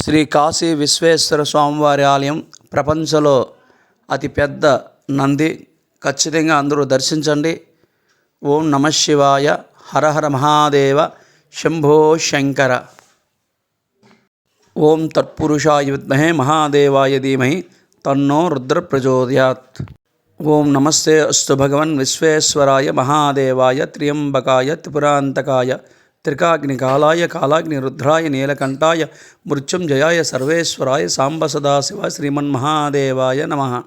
శ్రీ కాశీ విశ్వేశ్వర స్వామివారి ఆలయం ప్రపంచంలో అతిపెద్ద నంది. ఖచ్చితంగా అందరూ దర్శించండి. ఓం నమః శివాయ. హర హర మహాదేవ. శంభో శంకర. ఓం తత్పురుషాయ విద్మహే మహాదేవాయ ధీమహి తన్నో రుద్ర ప్రచోదయాత్. ఓం నమస్తే అస్తు భగవన్ విశ్వేశ్వరాయ మహాదేవాయ త్ర్యంబకాయ త్రిపురాంతకాయ త్రికాగ్నికాలాయ కాలాగ్ని రుద్రాయ నీలకంఠాయ మృత్యుంజయాయ సర్వేశ్వరాయ సాంబ సదాశివ శ్రీమన్మహాదేవాయ నమః.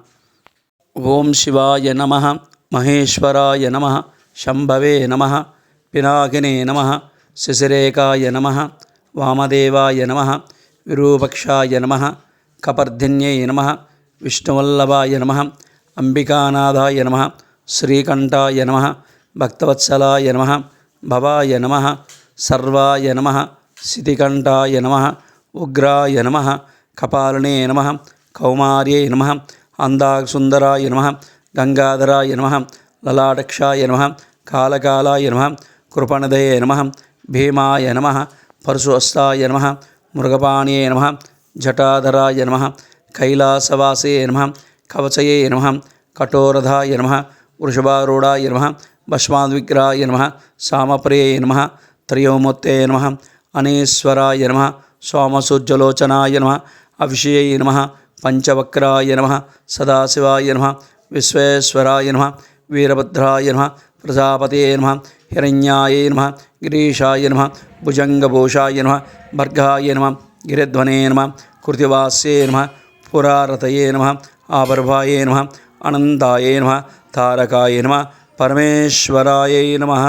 ఓం శివాయ నమః. మహేశ్వరాయ నమః. శంభవే నమః. పినాకినే నమః. శశిరేకాయ నమః. వామదేవాయ నమః. విరూపక్షాయ నమః. కపర్ధిన్యై నమః. విష్ణువల్లభాయ నమః. అంబికానాథాయ నమః. శ్రీకంఠాయ నమః. భక్తవత్సలాయ నమః. భవాయ నమః. సర్వాయ నమః. సితికంఠాయ నమః. ఉగ్రాయ నమః. కపాలినే నమః. కౌమార్యై నమః. అందాసుందరాయ నమః. గంగాధరాయ నమః. లలాటక్షాయ నమః. కాలకాలాయ నమః. కృపణదయే నమః. భీమాయ నమః. పరశుహస్తాయ నమః. మృగపాణియే నమః. జటాధరాయ నమః. కైలాసవాసే నమః. కవచయే నమః. కఠోరధాయ నమః. వృషభారూఢాయ నమః. భస్మాద్విగ్రహాయ నమః. సామప్రియే నమః. త్రయోమూర్తే నమః. అనేశ్వరాయ నమః. సోమసూర్యలోచనాయ నమః. అవిషయే నమః. పంచవక్రాయ నమః. సదాశివాయ నమః. విశ్వేశ్వరాయ నమః. వీరభద్రాయ నమః. ప్రజాపతయే నమః. హిరణ్యాయ నమః. గిరీశాయ నమః. భుజంగభూషాయ నమః. భర్గాయ నమః. గిరిధ్వనే నమః. కృతివాస్యే నమః. పురారతయే నమః. ఆపర్భాయే నమః. అనంతాయ నమః. తారకాయ నమః. పరమేశ్వరాయ నమః.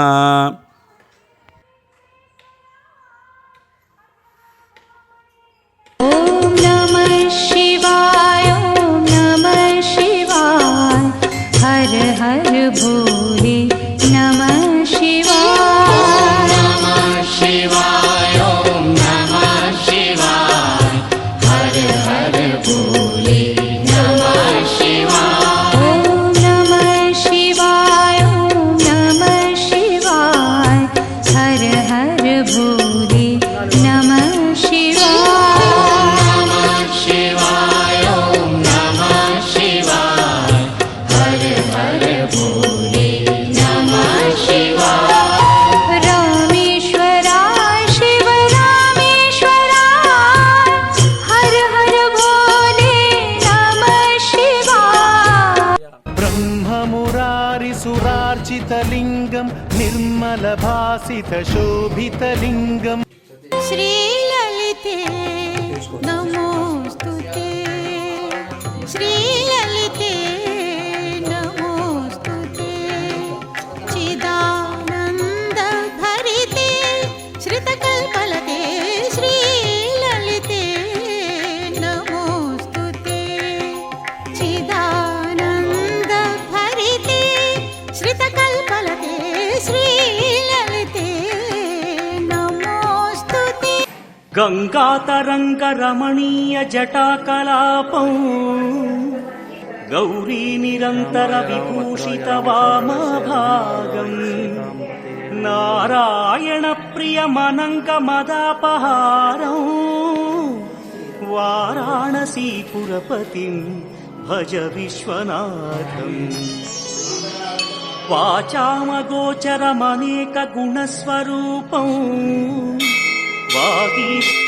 ఓం నమః శివాయ. ఓం నమః శివాయ. హర హర భోలే నమః శివాయ. నమః శివాయ. ఓం నమః శివాయ. హర హర భోలే నమః శివాయ. ఓం నమః శివాయ. ఓం నమః శివాయ. హర హర భోలే నమః శివాయ. నమః శివాయ. ఓం నమః శివాయ. హర హర భోలే నమః శివాయ. రామేశ్వరాయ శివ రామేశ్వరాయ. హర హర భోలే నమః శివాయ. ब्रह्ममुरारिसुरार्चितलिङ्गं निर्मलभासितशोभितलिङ्गम् श्रीललिते नमोस्तुते. श्रीललिते नमोस्तुते. चिदानन्दभरिते श्रितकल्पलते. श्रीललिते नमोस्तुते. चिदानन्दभरिते श्रितकल्पलते. श्रीललिते नमोस्तुते. గంగాతరంగరమణీయ జటాకలాపం గౌరీ నిరంతర విభూషిత వామభాగం నారాయణ ప్రియమనంక మదాపహారం వారాణసీపురపతిం భజ విశ్వనాథం వాచామగోచరమనేక గుణస్వరూపం వాగీశ